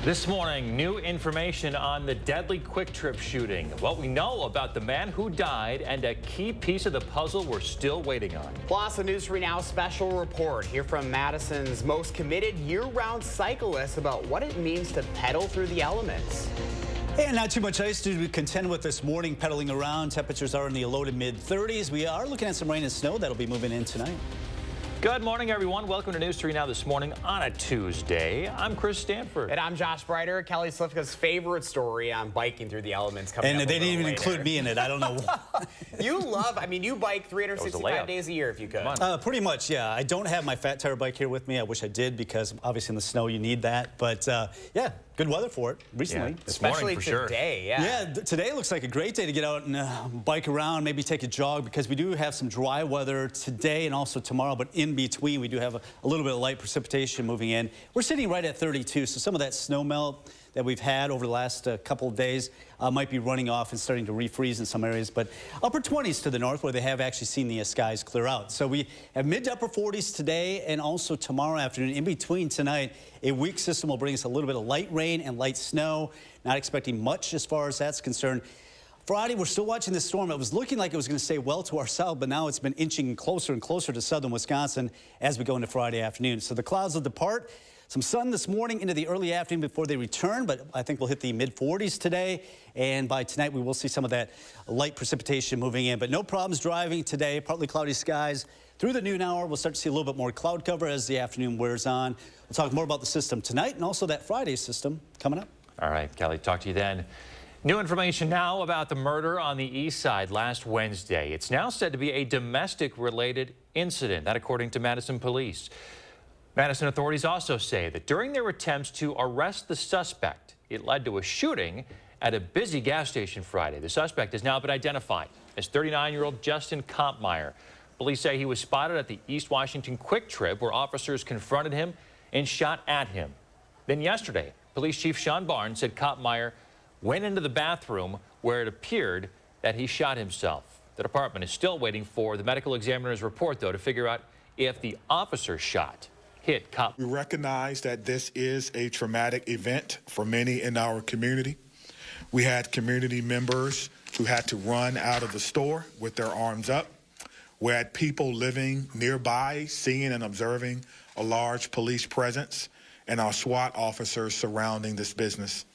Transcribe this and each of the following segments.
This morning, new information on the deadly Quick Trip shooting, what we know about the man who died, and a key piece of the puzzle we're still waiting on. Plus, a News 3 Now special report here from Madison's most committed year-round cyclists about what it means to pedal through the elements. And not too much ice to contend with this morning, pedaling around. Temperatures are in the low to mid-30s. We are looking at some rain and snow that'll be moving in tonight. Good morning, everyone. Welcome to News 3 Now this morning on a Tuesday. I'm Chris Stanford. And I'm Josh Breiter. Kelly Slifka's favorite story on biking through the elements coming up. And they didn't even include me in it. I don't know why. You bike 365 days a year if you could. Pretty much, yeah. I don't have my fat tire bike here with me. I wish I did because obviously in the snow you need that. But yeah, good weather for it recently. Yeah, especially for today, sure. Yeah, today looks like a great day to get out and bike around, maybe take a jog because we do have some dry weather today and also tomorrow. But in between, we do have a little bit of light precipitation moving in. We're sitting right at 32, so some of that snow melt that we've had over the last couple of days might be running off and starting to refreeze in some areas, but upper 20s to the north where they have actually seen the skies clear out. So we have mid to upper 40s today and also tomorrow afternoon. In between tonight, a weak system will bring us a little bit of light rain and light snow. Not expecting much as far as that's concerned. Friday, we're still watching this storm. It was looking like it was going to stay well to our south, but now it's been inching closer and closer to southern Wisconsin as we go into Friday afternoon. So the clouds will depart. Some sun this morning into the early afternoon before they return, but I think we'll hit the mid-40s today. And by tonight, we will see some of that light precipitation moving in. But no problems driving today. Partly cloudy skies. Through the noon hour, we'll start to see a little bit more cloud cover as the afternoon wears on. We'll talk more about the system tonight and also that Friday system coming up. All right, Kelly, talk to you then. New information now about the murder on the east side last Wednesday. It's now said to be a domestic-related incident, that according to Madison police. Madison authorities also say that during their attempts to arrest the suspect, it led to a shooting at a busy gas station Friday. The suspect has now been identified as 39-year-old Justin Kampmeyer. Police say he was spotted at the East Washington Quick Trip where officers confronted him and shot at him. Then yesterday, Police Chief Sean Barnes said Kampmeyer went into the bathroom where it appeared that he shot himself. The department is still waiting for the medical examiner's report, though, to figure out if the officer shot hit Kampmeyer. We recognize that this is a traumatic event for many in our community. We had community members who had to run out of the store with their arms up. We had people living nearby seeing and observing a large police presence and our SWAT officers surrounding this business.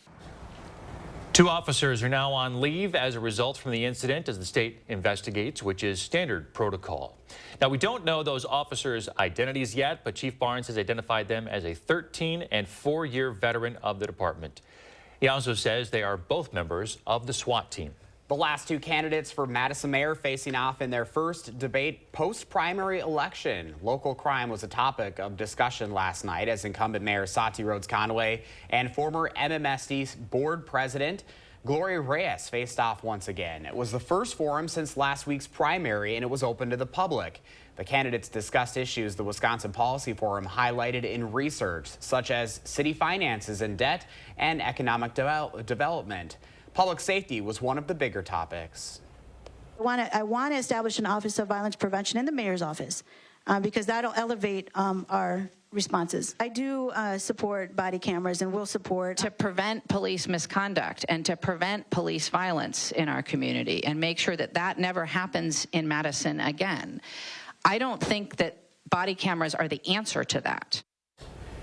2 officers are now on leave as a result from the incident as the state investigates, which is standard protocol. Now, we don't know those officers' identities yet, but Chief Barnes has identified them as a 13- and 4-year veteran of the department. He also says they are both members of the SWAT team. The last 2 candidates for Madison mayor facing off in their first debate post-primary election. Local crime was a topic of discussion last night as incumbent Mayor Sati Rhodes Conway and former MMSD board president Gloria Reyes faced off once again. It was the first forum since last week's primary, and it was open to the public. The candidates discussed issues the Wisconsin Policy Forum highlighted in research, such as city finances and debt and economic development. Public safety was one of the bigger topics. I want to establish an Office of Violence Prevention in the mayor's office because that'll elevate our responses. I do support body cameras and will support to prevent police misconduct and to prevent police violence in our community and make sure that that never happens in Madison again. I don't think that body cameras are the answer to that.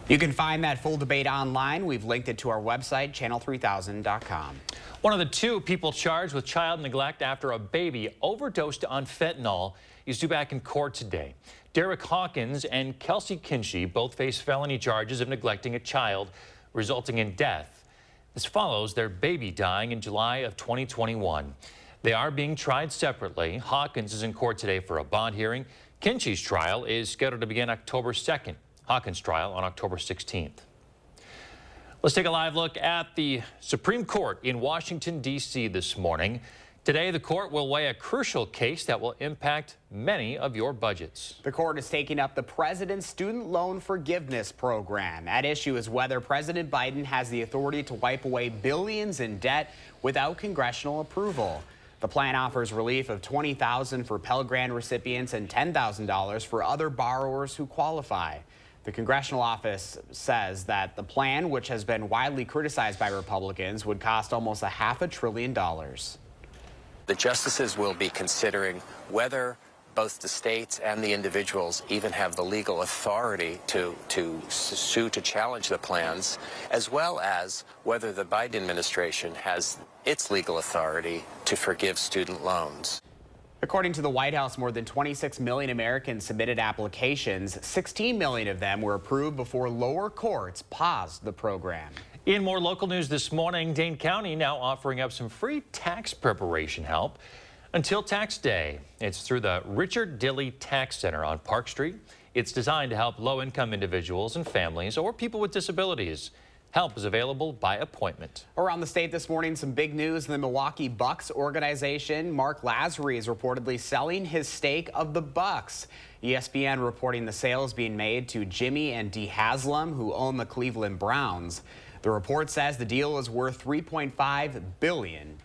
You can find that full debate online. We've linked it to our website, channel3000.com. One of the 2 people charged with child neglect after a baby overdosed on fentanyl is due back in court today. Derek Hawkins and Kelsey Kinchy both face felony charges of neglecting a child, resulting in death. This follows their baby dying in July of 2021. They are being tried separately. Hawkins is in court today for a bond hearing. Kinchy's trial is scheduled to begin October 2nd. Hawkins' trial on October 16th. Let's take a live look at the Supreme Court in Washington, D.C. this morning. Today, the court will weigh a crucial case that will impact many of your budgets. The court is taking up the president's student loan forgiveness program. At issue is whether President Biden has the authority to wipe away billions in debt without congressional approval. The plan offers relief of $20,000 for Pell Grant recipients and $10,000 for other borrowers who qualify. The congressional office says that the plan, which has been widely criticized by Republicans, would cost almost $500 billion. The justices will be considering whether both the states and the individuals even have the legal authority to sue to challenge the plans, as well as whether the Biden administration has its legal authority to forgive student loans. According to the White House, more than 26 million Americans submitted applications. 16 million of them were approved before lower courts paused the program. In more local news this morning, Dane County now offering up some free tax preparation help until tax day. It's through the Richard Dilley Tax Center on Park Street. It's designed to help low-income individuals and families or people with disabilities. Help is available by appointment. Around the state this morning, some big news in the Milwaukee Bucks organization. Mark Lazary is reportedly selling his stake of the Bucks. ESPN reporting the sale is being made to Jimmy and Dee Haslam, who own the Cleveland Browns. The report says the deal is worth $3.5 billion.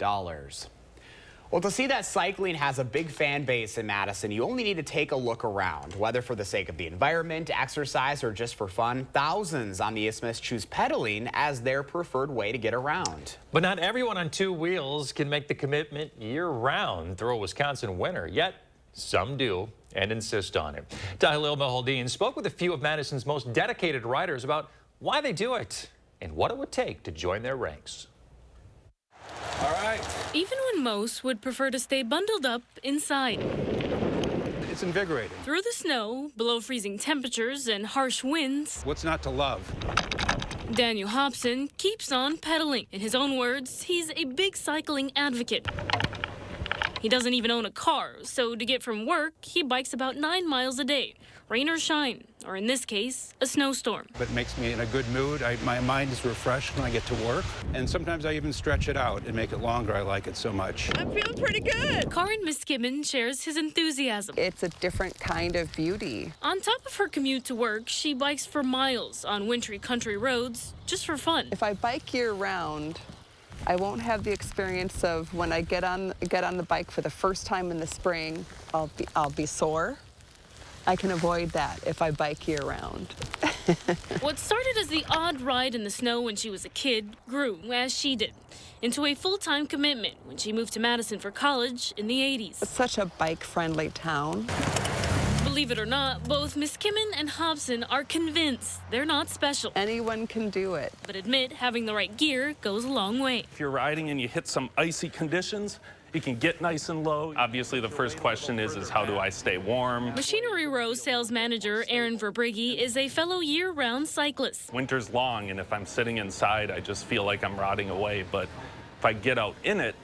Well, to see that cycling has a big fan base in Madison, you only need to take a look around. Whether for the sake of the environment, exercise, or just for fun, thousands on the Isthmus choose pedaling as their preferred way to get around. But not everyone on two wheels can make the commitment year-round through a Wisconsin winter, yet some do and insist on it. Tahil Mahaldeen spoke with a few of Madison's most dedicated riders about why they do it and what it would take to join their ranks. All right. Even when most would prefer to stay bundled up inside. It's invigorating. Through the snow, below freezing temperatures, and harsh winds, What's not to love? Daniel Hobson keeps on pedaling. In his own words, he's a big cycling advocate. He doesn't even own a car, so to get from work, he bikes about 9 miles a day, rain or shine, or in this case, a snowstorm. But it makes me in a good mood. My mind is refreshed when I get to work. And sometimes I even stretch it out and make it longer. I like it so much. I'm feeling pretty good. Karin Miskimen shares his enthusiasm. It's a different kind of beauty. On top of her commute to work, she bikes for miles on wintry country roads, just for fun. If I bike year-round, I won't have the experience of when I get on the bike for the first time in the spring, I'll be sore. I can avoid that if I bike year-round. What started as the odd ride in the snow when she was a kid grew, as she did, into a full-time commitment when she moved to Madison for college in the 80s. It's such a bike-friendly town. Believe it or not, both Miskimen and Hobson are convinced they're not special, Anyone can do it. but admit having the right gear goes a long way. If you're riding and you hit some icy conditions, you can get nice and low. Obviously, the first question is how do I stay warm? Machinery Row sales manager Aaron Verbrigge is a fellow year-round cyclist. Winter's long, and if I'm sitting inside, I just feel like I'm rotting away. But if I get out in it,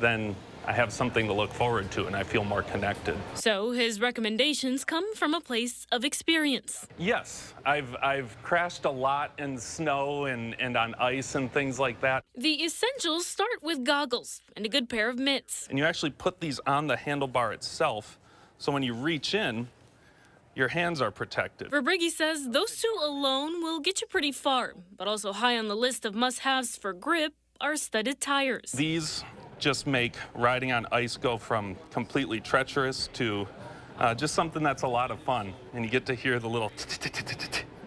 then I have something to look forward to, and I feel more connected. So his recommendations come from a place of experience. Yes, I've crashed a lot in snow and on ice and things like that. The essentials start with goggles and a good pair of mitts. And you actually put these on the handlebar itself, so when you reach in, your hands are protected. Verbrigge says those two alone will get you pretty far, but also high on the list of must-haves for grip are studded tires. These just make riding on ice go from completely treacherous to just something that's a lot of fun. And you get to hear the little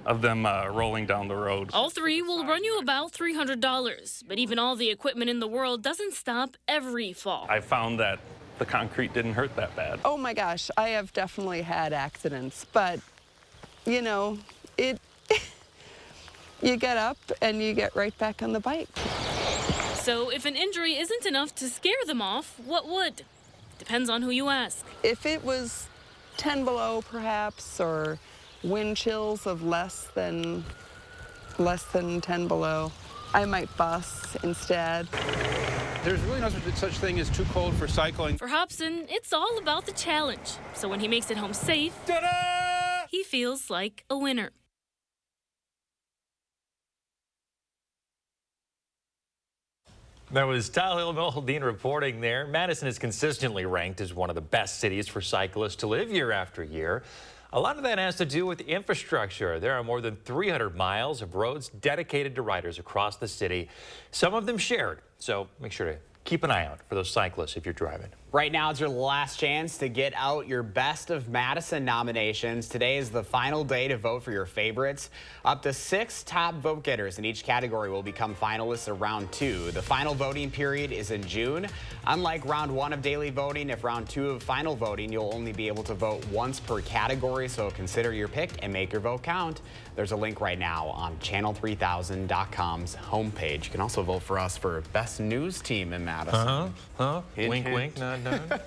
of them rolling down the road. All three will run you about $300, but even all the equipment in the world doesn't stop every fall. I found that the concrete didn't hurt that bad. Oh my gosh, I have definitely had accidents, but you know, you get up and you get right back on the bike. So if an injury isn't enough to scare them off, what would? Depends on who you ask. If it was 10 below perhaps, or wind chills of less than 10 below, I might bus instead. There's really no such thing as too cold for cycling. For Hobson, it's all about the challenge. So when he makes it home safe, Ta-da! he feels like a winner. That was Tahil Mahaldeen reporting there. Madison is consistently ranked as one of the best cities for cyclists to live year after year. A lot of that has to do with infrastructure. There are more than 300 miles of roads dedicated to riders across the city, some of them shared. So make sure to keep an eye out for those cyclists if you're driving. Right now, it's your last chance to get out your Best of Madison nominations. Today is the final day to vote for your favorites. Up to 6 top vote getters in each category will become finalists of round 2. The final voting period is in June. Unlike round 1 of daily voting, if round 2 of final voting, you'll only be able to vote once per category, so consider your pick and make your vote count. There's a link right now on channel3000.com's homepage. You can also vote for us for Best News Team in Madison. Hint, Wink, hint. wink, nod, nod.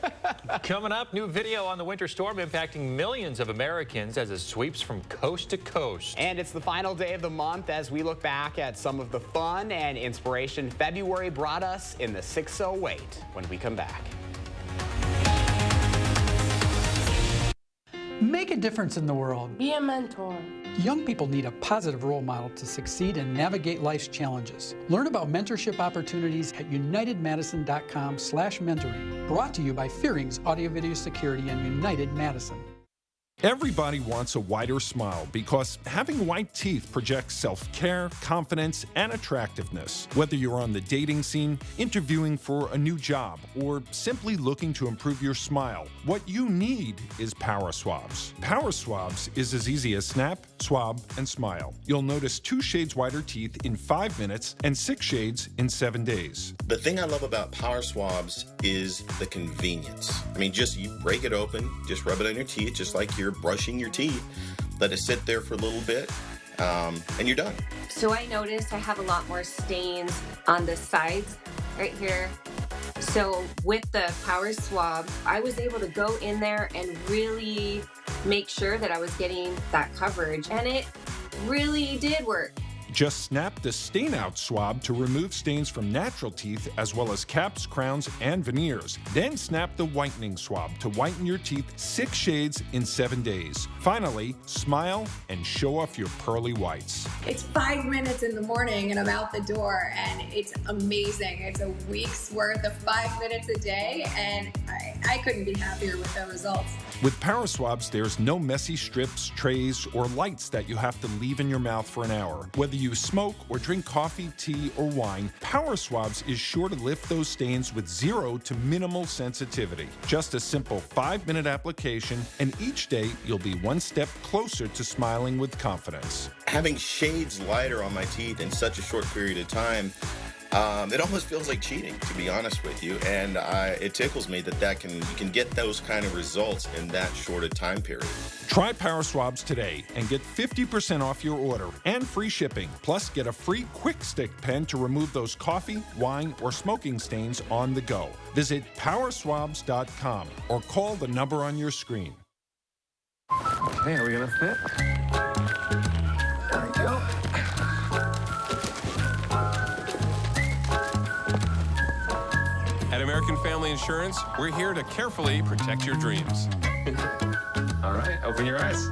Coming up, new video on the winter storm impacting millions of Americans as it sweeps from coast to coast. And it's the final day of the month as we look back at some of the fun and inspiration February brought us in the 608 when we come back. Make a difference in the world. Be a mentor. Young people need a positive role model to succeed and navigate life's challenges. Learn about mentorship opportunities at unitedmadison.com/mentoring. Brought to you by Fearing's Audio Video Security and United Madison. Everybody wants a wider smile because having white teeth projects self-care, confidence, and attractiveness. Whether you're on the dating scene, interviewing for a new job, or simply looking to improve your smile, what you need is Power Swabs. Power Swabs is as easy as snap, swab, and smile. You'll notice 2 shades whiter teeth in 5 minutes and 6 shades in 7 days. The thing I love about Power Swabs is the convenience. I mean, just you break it open, just rub it on your teeth, just like you're brushing your teeth, let it sit there for a little bit, and you're done. So I noticed I have a lot more stains on the sides right here. So with the Power Swab, I was able to go in there and really make sure that I was getting that coverage, and it really did work. Just snap the stain out swab to remove stains from natural teeth as well as caps, crowns, and veneers. Then snap the whitening swab to whiten your teeth 6 shades in 7 days. Finally, smile and show off your pearly whites. It's 5 minutes in the morning and I'm out the door, and it's amazing. It's a week's worth of 5 minutes a day, and I couldn't be happier with the results. With Power Swabs, there's no messy strips, trays, or lights that you have to leave in your mouth for an hour. Whether you smoke or drink coffee, tea, or wine, Power Swabs is sure to lift those stains with 0 to minimal sensitivity. Just a simple 5-minute application, and each day you'll be 1 step closer to smiling with confidence. Having shades lighter on my teeth in such a short period of time, it almost feels like cheating, to be honest with you, and it tickles me that you can get those kind of results in that short a time period. Try Power Swabs today and get 50% off your order and free shipping. Plus, get a free Quick Stick pen to remove those coffee, wine, or smoking stains on the go. Visit powerswabs.com or call the number on your screen. Okay, are we gonna fit? There we go. At American Family Insurance, we're here to carefully protect your dreams. All right, open your eyes.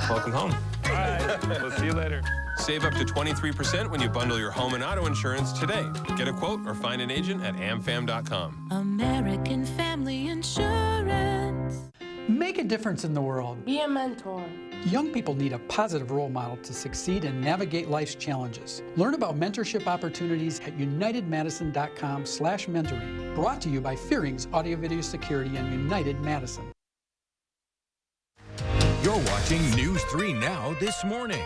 Welcome home. All right, we'll see you later. Save up to 23% when you bundle your home and auto insurance today. Get a quote or find an agent at amfam.com. American Family Insurance. Make a difference in the world. Be a mentor. Young people need a positive role model to succeed and navigate life's challenges. Learn about mentorship opportunities at unitedmadison.com/mentoring. Brought to you by Fearing's Audio Video Security and United Madison. You're watching News 3 Now this morning.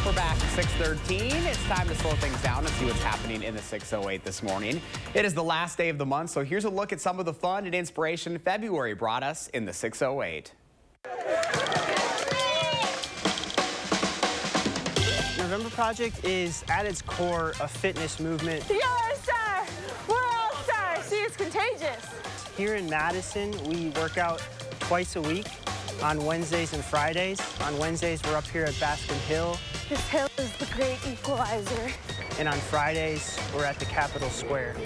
We're back at 6:13. It's time to slow things down and see what's happening in the 608 this morning. It is the last day of the month, so here's a look at some of the fun and inspiration February brought us in the 608. November Project is at its core a fitness movement. You're a star! We're all stars! See, it's contagious. Here in Madison, we work out twice a week on Wednesdays and Fridays. On Wednesdays, we're up here at Baskin Hill. This hill is the great equalizer. And on Fridays, we're at the Capitol Square.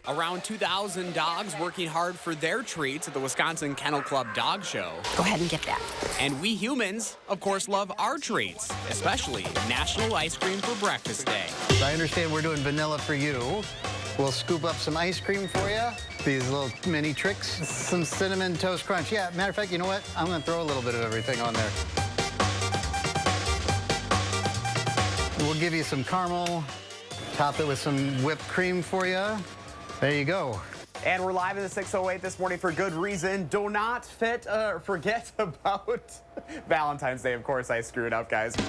Around 2,000 dogs working hard for their treats at the Wisconsin Kennel Club Dog Show. Go ahead and get that. And we humans, of course, love our treats, especially National Ice Cream for Breakfast Day. I understand we're doing vanilla for you. We'll scoop up some ice cream for you. These little mini tricks, some cinnamon toast crunch. Yeah, matter of fact, you know what? I'm gonna throw a little bit of everything on there. We'll give you some caramel, top it with some whipped cream for you. There you go. And we're live in the 608 this morning for good reason. Do not forget about Valentine's Day. Of course, I screwed up, guys. I'm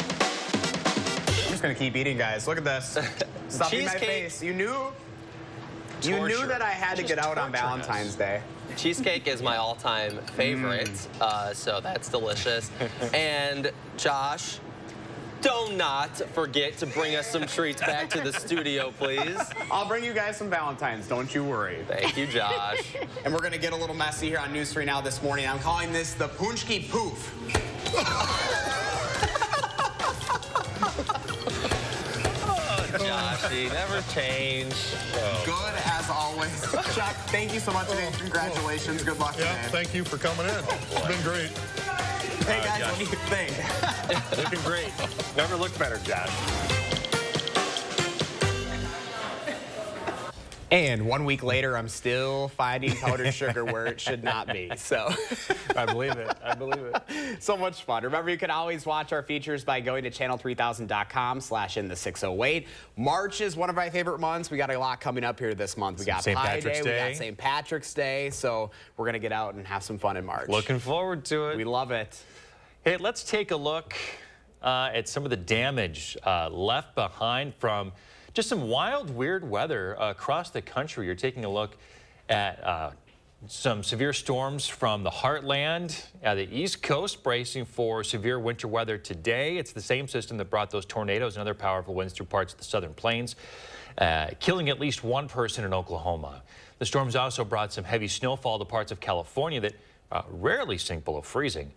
just gonna keep eating, guys. Look at this. Stuff in my face. You knew that I had to get out on Valentine's Day. Cheesecake is my all-time favorite, so that's delicious. And Josh, do not forget to bring us some treats back to the studio, please. I'll bring you guys some Valentines, don't you worry. Thank you, Josh. And we're gonna get a little messy here on News 3 Now this morning. I'm calling this the Punchki Poof. Joshy, never change. Oh. Good as always. Chuck, thank you so much today. Congratulations. Good luck today. Thank you for coming in. It's been great. Hey guys, what do you think? Looking great. Never looked better, Josh. And 1 week later, I'm still finding powdered sugar where it should not be. So I believe it. I believe it. So much fun. Remember, you can always watch our features by going to channel3000.com/in-the608. March is one of my favorite months. We got a lot coming up here this month. We got Pi Day, we got St. Patrick's Day. So we're going to get out and have some fun in March. Looking forward to it. We love it. Hey, let's take a look at some of the damage left behind from just some wild, weird weather across the country. You're taking a look at some severe storms from the heartland, the East Coast bracing for severe winter weather today. It's the same system that brought those tornadoes and other powerful winds through parts of the southern plains, killing at least one person in Oklahoma. The storms also brought some heavy snowfall to parts of California that rarely sink below freezing.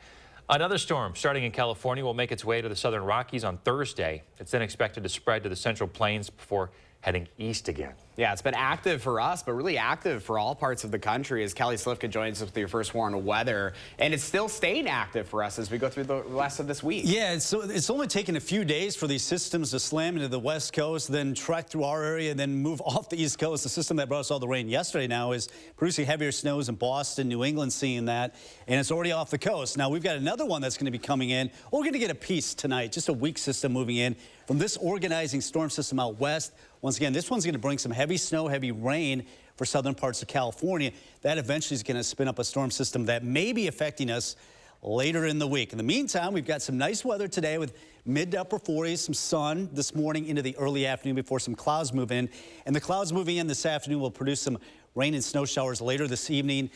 Another storm starting in California will make its way to the southern Rockies on Thursday. It's then expected to spread to the central plains before heading east again. Yeah, it's been active for us, but really active for all parts of the country as Kelly Slifka joins us with your first warn of weather. And it's still staying active for us as we go through the rest of this week. Yeah, it's only taken a few days for these systems to slam into the west coast, then trek through our area, then move off the east coast. The system that brought us all the rain yesterday now is producing heavier snows in Boston, New England, seeing that, and it's already off the coast. Now, we've got another one that's going to be coming in. We're going to get a piece tonight, just a weak system moving in from this organizing storm system out west. Once again, this one's going to bring some heavy snow, heavy rain for southern parts of California. That eventually is going to spin up a storm system that may be affecting us later in the week. In the meantime, we've got some nice weather today with mid to upper 40s, some sun this morning into the early afternoon before some clouds move in. And the clouds moving in this afternoon will produce some rain and snow showers later this evening.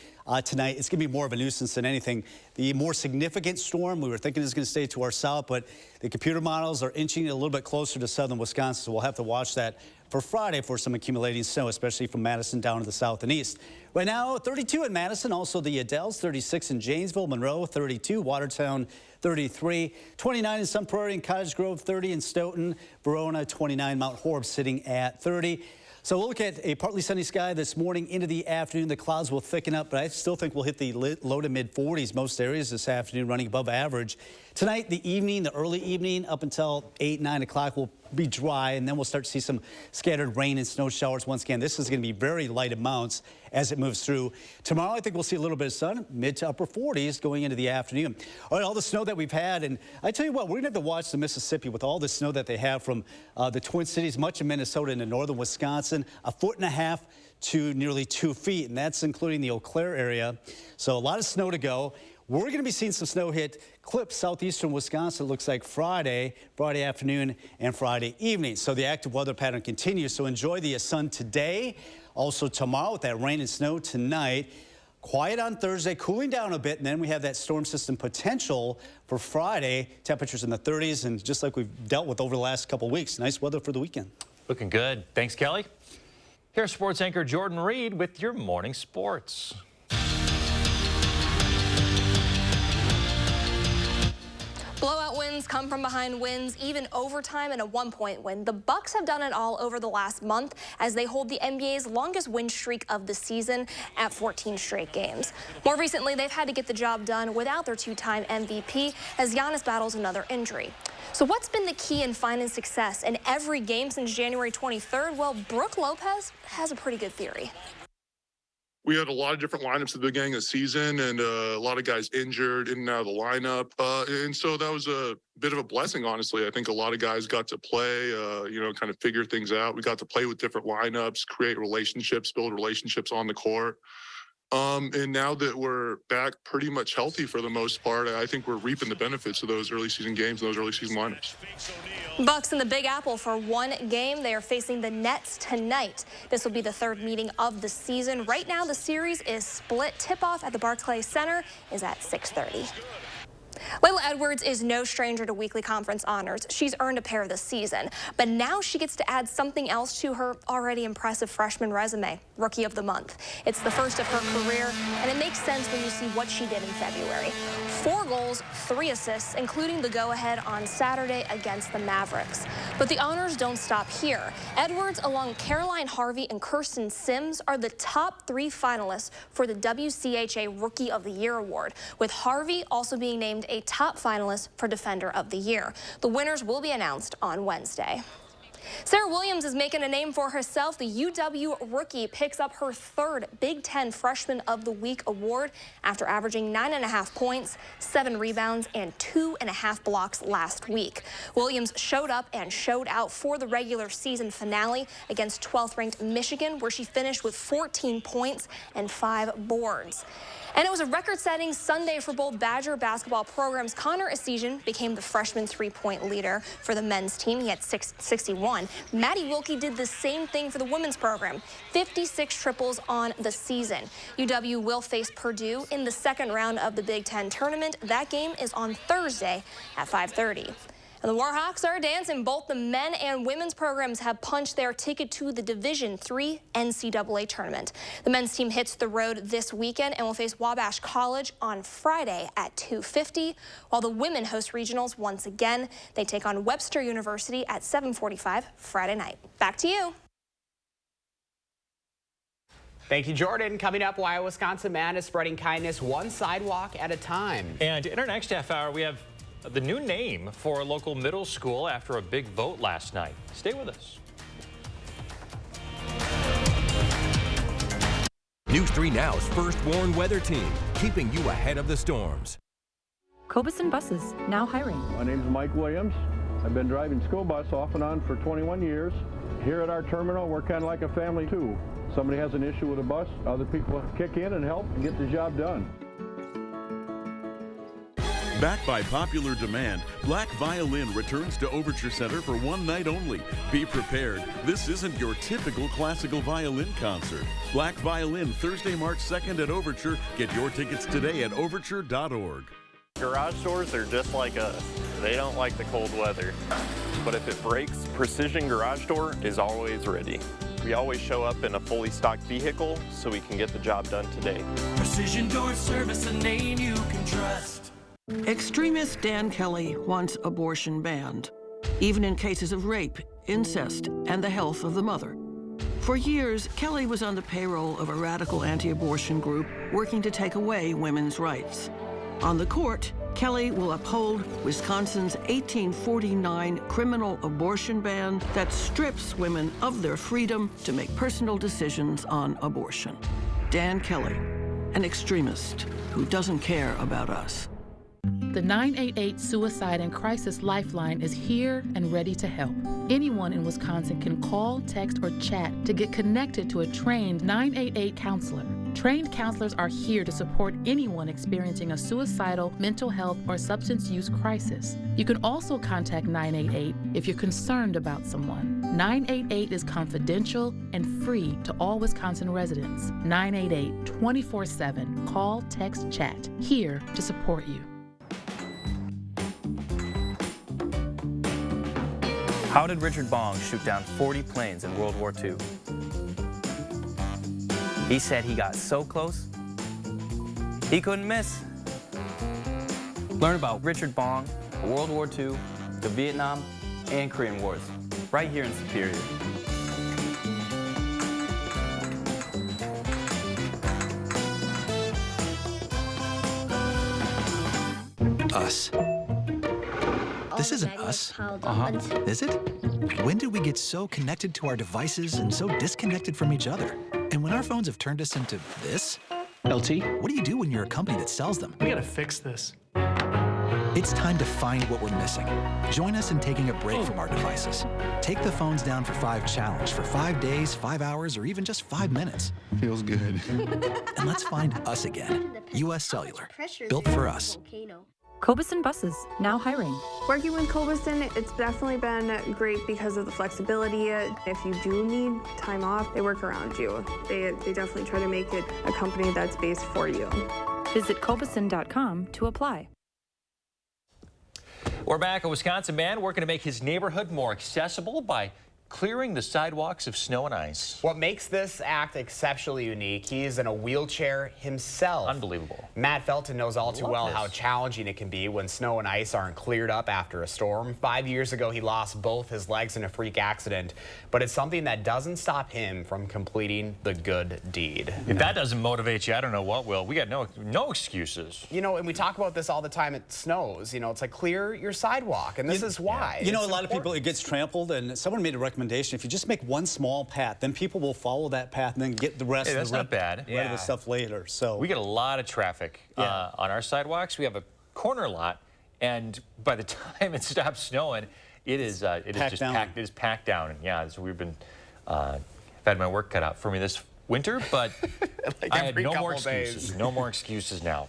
Tonight, it's going to be more of a nuisance than anything. The more significant storm we were thinking is going to stay to our south, but the computer models are inching it a little bit closer to southern Wisconsin, so we'll have to watch that for Friday for some accumulating snow, especially from Madison down to the south and east. Right now, 32 in Madison, also the Dells, 36 in Janesville, Monroe, 32, Watertown, 33, 29 in Sun Prairie and Cottage Grove, 30 in Stoughton, Verona, 29, Mount Horeb sitting at 30. So we'll look at a partly sunny sky this morning into the afternoon. The clouds will thicken up, but I still think we'll hit the low to mid 40s most areas this afternoon, running above average. Tonight, the evening, the early evening, up until 8, 9 o'clock will be dry, and then we'll start to see some scattered rain and snow showers once again. This is going to be very light amounts as it moves through. Tomorrow, I think we'll see a little bit of sun, mid to upper 40s going into the afternoon. All right, all the snow that we've had, and I tell you what, we're going to have to watch the Mississippi with all the snow that they have from the Twin Cities, much of Minnesota into northern Wisconsin, 1.5 feet to nearly 2 feet, and that's including the Eau Claire area. So a lot of snow to go. We're going to be seeing some snow hit clips southeastern Wisconsin, it looks like Friday afternoon and Friday evening. So the active weather pattern continues. So enjoy the sun today. Also tomorrow with that rain and snow tonight. Quiet on Thursday, cooling down a bit, and then we have that storm system potential for Friday. Temperatures in the 30s, and just like we've dealt with over the last couple of weeks, nice weather for the weekend. Looking good. Thanks, Kelly. Here's sports anchor Jordan Reed with your morning sports. Blowout wins come from behind wins, even overtime and a one-point win. The Bucks have done it all over the last month as they hold the NBA's longest win streak of the season at 14 straight games. More recently, they've had to get the job done without their two-time MVP as Giannis battles another injury. So what's been the key in finding success in every game since January 23rd? Well, Brooke Lopez has a pretty good theory. We had a lot of different lineups at the beginning of the season, and a lot of guys injured in and out of the lineup. And so that was a bit of a blessing, honestly. I think a lot of guys got to play, kind of figure things out. We got to play with different lineups, create relationships, build relationships on the court. And now that we're back pretty much healthy for the most part, I think we're reaping the benefits of those early season games and those early season lineups. Bucks in the Big Apple for one game. They are facing the Nets tonight. This will be the third meeting of the season. Right now, the series is split. Tip-off at the Barclays Center is at 6:30. Layla Edwards is no stranger to weekly conference honors. She's earned a pair this season, but now she gets to add something else to her already impressive freshman resume, Rookie of the Month. It's the first of her career, and it makes sense when you see what she did in February. 4 goals, 3 assists, including the go-ahead on Saturday against the Mavericks. But the honors don't stop here. Edwards, along with Caroline Harvey and Kirsten Sims, are the top 3 finalists for the WCHA Rookie of the Year award, with Harvey also being named a top finalist for Defender of the Year. The winners will be announced on Wednesday. Sarah Williams is making a name for herself. The UW rookie picks up her 3rd Big Ten Freshman of the Week award after averaging 9.5 points, 7 rebounds, and 2.5 blocks last week. Williams showed up and showed out for the regular season finale against 12th-ranked Michigan, where she finished with 14 points and 5 boards. And it was a record-setting Sunday for both Badger basketball programs. Connor Essegian became the freshman 3-point leader for the men's team. He had 61. Maddie Wilkie did the same thing for the women's program. 56 triples on the season. UW will face Purdue in the 2nd round of the Big Ten tournament. That game is on Thursday at 5:30. And the Warhawks are dancing. Both the men and women's programs have punched their ticket to the Division III NCAA tournament. The men's team hits the road this weekend and will face Wabash College on Friday at 2:50, while the women host regionals once again. They take on Webster University at 7:45 Friday night. Back to you. Thank you, Jordan. Coming up, why Wisconsin man is spreading kindness one sidewalk at a time. And in our next half hour, we have the new name for a local middle school after a big vote last night. Stay with us. News 3 Now's first warned weather team, keeping you ahead of the storms. Cobison Buses, now hiring. My name's Mike Williams. I've been driving school bus off and on for 21 years. Here at our terminal, we're kind of like a family too. Somebody has an issue with a bus, other people kick in and help and get the job done. Backed by popular demand, Black Violin returns to Overture Center for one night only. Be prepared. This isn't your typical classical violin concert. Black Violin, Thursday, March 2nd at Overture. Get your tickets today at overture.org. Garage doors are just like us. They don't like the cold weather. But if it breaks, Precision Garage Door is always ready. We always show up in a fully stocked vehicle so we can get the job done today. Precision Door Service, a name you can trust. Extremist Dan Kelly wants abortion banned, even in cases of rape, incest, and the health of the mother. For years, Kelly was on the payroll of a radical anti-abortion group working to take away women's rights. On the court, Kelly will uphold Wisconsin's 1849 criminal abortion ban that strips women of their freedom to make personal decisions on abortion. Dan Kelly, an extremist who doesn't care about us. The 988 Suicide and Crisis Lifeline is here and ready to help. Anyone in Wisconsin can call, text, or chat to get connected to a trained 988 counselor. Trained counselors are here to support anyone experiencing a suicidal, mental health, or substance use crisis. You can also contact 988 if you're concerned about someone. 988 is confidential and free to all Wisconsin residents. 988 24/7. Call, text, chat. Here to support you. How did Richard Bong shoot down 40 planes in World War II? He said he got so close, he couldn't miss. Learn about Richard Bong, World War II, the Vietnam and Korean Wars, right here in Superior. Us. This isn't us. Is it? When did we get so connected to our devices and so disconnected from each other? And when our phones have turned us into this, LT, what do you do when you're a company that sells them? We gotta fix this. It's time to find what we're missing. Join us in taking a break from our devices. Take the phones down for 5 challenge for 5 days, 5 hours, or even just 5 minutes. Feels good. And let's find us again. U.S. Cellular, built for us. Cobeson Buses, now hiring. Working with Cobeson, it's definitely been great because of the flexibility. If you do need time off, they work around you. They definitely try to make it a company that's based for you. Visit Cobeson.com to apply. We're back. A Wisconsin man working to make his neighborhood more accessible by clearing the sidewalks of snow and ice. What makes this act exceptionally unique, he is in a wheelchair himself. Unbelievable. Matt Felton knows all too well how challenging it can be when snow and ice aren't cleared up after a storm. 5 years ago, he lost both his legs in a freak accident, but it's something that doesn't stop him from completing the good deed. If that doesn't motivate you, I don't know what will. We got no excuses. You know, and we talk about this all the time. It snows. You know, it's like clear your sidewalk, and this is why. You know, a lot of people, it gets trampled, and someone made a recommendation. If you just make one small path, then people will follow that path and then get the rest of the not bad. of the stuff later. So we get a lot of traffic on our sidewalks. We have a corner lot, and by the time it stops snowing, it is just packed down. And yeah, so we've been I've had my work cut out for me this winter, but like I had no more excuses. Days. No more excuses now.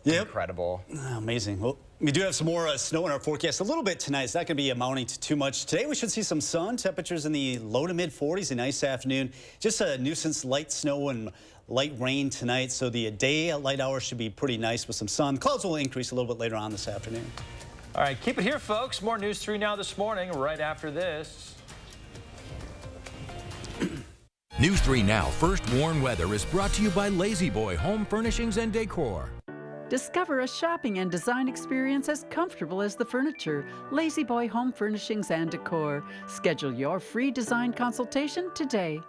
Yep. Incredible. Oh, amazing. Well, we do have some more snow in our forecast a little bit tonight. It's not going to be amounting to too much. Today we should see some sun. Temperatures in the low to mid 40s. A nice afternoon. Just a nuisance light snow and light rain tonight. So the day light hours should be pretty nice with some sun. Clouds will increase a little bit later on this afternoon. All right, keep it here, folks. More News 3 Now this morning, right after this. News 3 Now First Warn Weather is brought to you by Lazy Boy Home Furnishings and Decor. Discover a shopping and design experience as comfortable as the furniture. Lazy Boy Home Furnishings and Decor. Schedule your free design consultation today.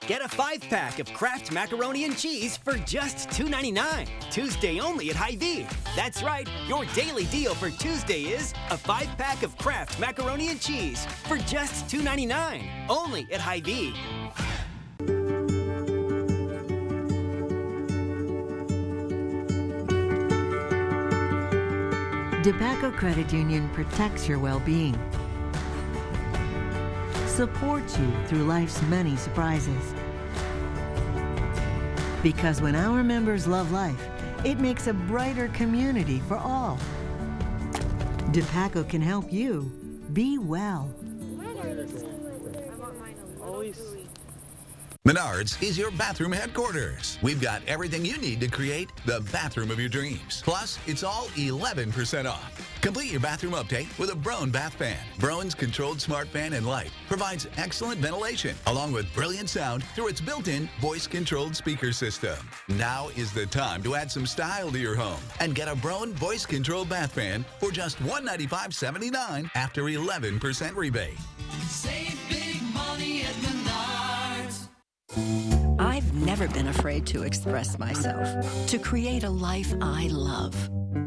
Get a 5-pack of Kraft macaroni and cheese for just $2.99. Tuesday only at Hy-Vee. That's right, your daily deal for Tuesday is a 5-pack of Kraft macaroni and cheese for just $2.99. Only at Hy-Vee. DePaco Credit Union protects your well-being, supports you through life's many surprises. Because when our members love life, it makes a brighter community for all. DePaco can help you be well. Menards is your bathroom headquarters. We've got everything you need to create the bathroom of your dreams. Plus, it's all 11% off. Complete your bathroom update with a Broan bath fan. Broan's controlled smart fan and light provides excellent ventilation, along with brilliant sound through its built-in voice-controlled speaker system. Now is the time to add some style to your home and get a Broan voice-controlled bath fan for just $195.79 after 11% rebate. Save big money at Menards. I've never been afraid to express myself, to create a life I love.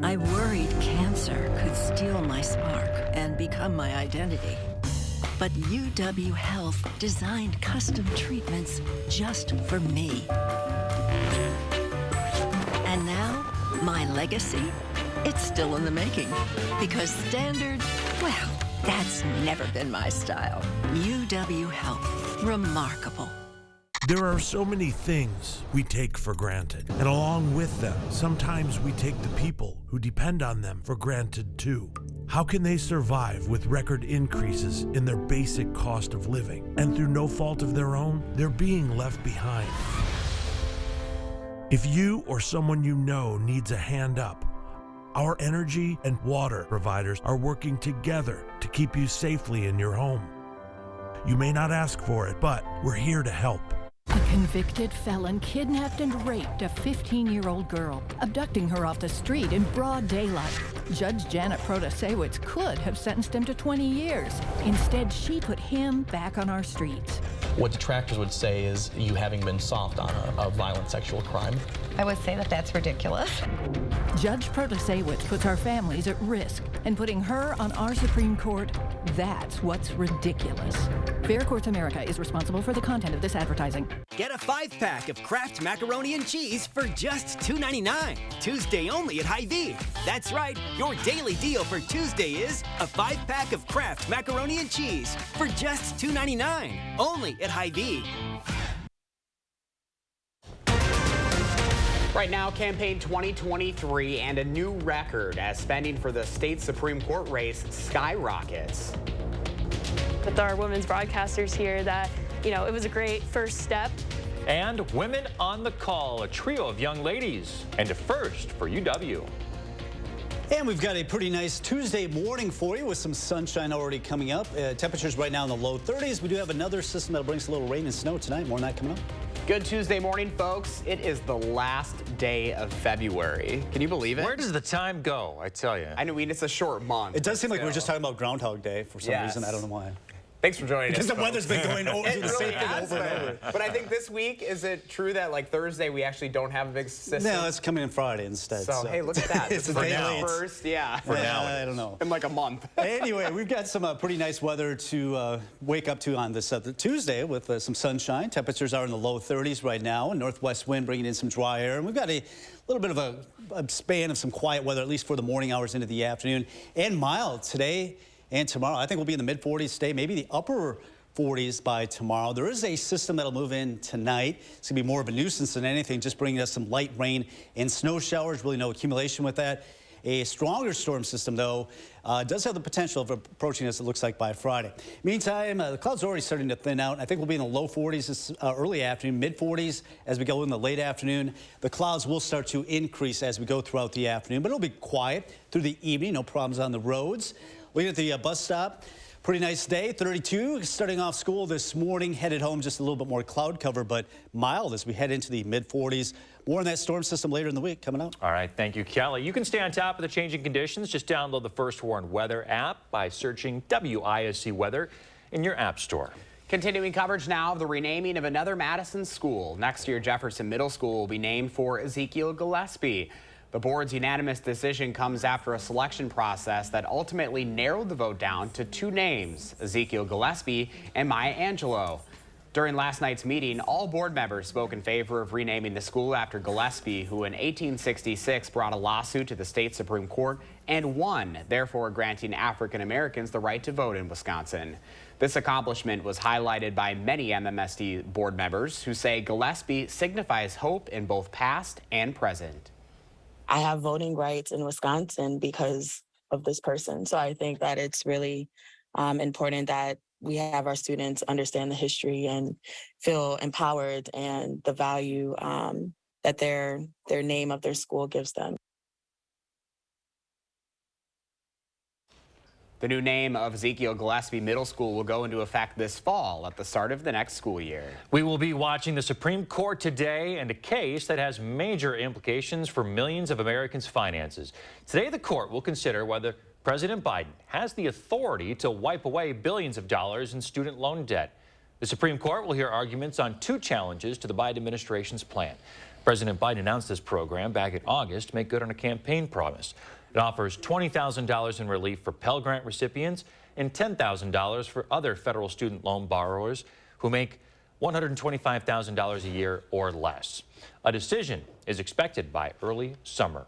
I worried cancer could steal my spark and become my identity. But UW Health designed custom treatments just for me. And now, my legacy, it's still in the making. Because standard, well, that's never been my style. UW Health, remarkable. There are so many things we take for granted, and along with them, sometimes we take the people who depend on them for granted too. How can they survive with record increases in their basic cost of living, and through no fault of their own, they're being left behind? If you or someone you know needs a hand up, our energy and water providers are working together to keep you safely in your home. You may not ask for it, but we're here to help. A convicted felon kidnapped and raped a 15-year-old girl, abducting her off the street in broad daylight. Judge Janet Protasewicz could have sentenced him to 20 years. Instead, she put him back on our streets. What detractors would say is you having been soft on a violent sexual crime I would say that that's ridiculous. Judge Protasewicz puts our families at risk, and putting her on our Supreme Court, that's what's ridiculous. Fair Courts America is responsible for the content of this advertising. Get a 5-pack of Kraft macaroni and cheese for just $2.99. Tuesday only at Hy-Vee. That's right, your daily deal for Tuesday is a 5-pack of Kraft macaroni and cheese for just $2.99. Only at Hy-Vee. Right now, campaign 2023 and a new record as spending for the state Supreme Court race skyrockets. With our women's broadcasters here, that, it was a great first step. And Women on the Call, a trio of young ladies, and a first for UW. And we've got a pretty nice Tuesday morning for you with some sunshine already coming up. Temperatures right now in the low 30s. We do have another system that'll bring us a little rain and snow tonight. More on that coming up. Good Tuesday morning, folks. It is the last day of February. Can you believe it? Where does the time go? I tell you. I know, it's a short month. It does seem like we're just talking about Groundhog Day for some reason. I don't know why. Thanks for joining us. Because the weather's been going over the same thing over and over. But I think this week, is it true that Thursday we actually don't have a big system? No, it's coming in Friday instead. So hey, look at that. It's This a is day the late. first, yeah. For now, I don't know. In like a month. Anyway, we've got some pretty nice weather to wake up to on this Tuesday with some sunshine. Temperatures are in the low 30s right now. A northwest wind bringing in some dry air. And we've got a little bit of a span of some quiet weather, at least for the morning hours into the afternoon. And mild today and tomorrow. I think we'll be in the mid-40s today, maybe the upper 40s by tomorrow. There is a system that'll move in tonight. It's going to be more of a nuisance than anything, just bringing us some light rain and snow showers. Really no accumulation with that. A stronger storm system, though, does have the potential of approaching us, it looks like, by Friday. Meantime, the clouds are already starting to thin out. I think we'll be in the low 40s this early afternoon, mid-40s as we go in the late afternoon. The clouds will start to increase as we go throughout the afternoon, but it'll be quiet through the evening. No problems on the roads. Looking at the bus stop. Pretty nice day, 32. Starting off school this morning, headed home, just a little bit more cloud cover, but mild as we head into the mid-40s. More on that storm system later in the week coming up. All right, thank you, Kelly. You can stay on top of the changing conditions. Just download the First Warn Weather app by searching WISC Weather in your app store. Continuing coverage now of the renaming of another Madison school. Next year, Jefferson Middle School will be named for Ezekiel Gillespie. The board's unanimous decision comes after a selection process that ultimately narrowed the vote down to two names, Ezekiel Gillespie and Maya Angelou. During last night's meeting, all board members spoke in favor of renaming the school after Gillespie, who in 1866 brought a lawsuit to the state Supreme Court and won, therefore granting African Americans the right to vote in Wisconsin. This accomplishment was highlighted by many MMSD board members who say Gillespie signifies hope in both past and present. I have voting rights in Wisconsin because of this person. So I think that it's really important that we have our students understand the history and feel empowered and the value that their name of their school gives them. The new name of Ezekiel Gillespie Middle School will go into effect this fall at the start of the next school year. We will be watching the Supreme Court today and a case that has major implications for millions of Americans' finances. Today, the court will consider whether President Biden has the authority to wipe away billions of dollars in student loan debt. The Supreme Court will hear arguments on two challenges to the Biden administration's plan. President Biden announced this program back in August to make good on a campaign promise. It offers $20,000 in relief for Pell Grant recipients and $10,000 for other federal student loan borrowers who make $125,000 a year or less. A decision is expected by early summer.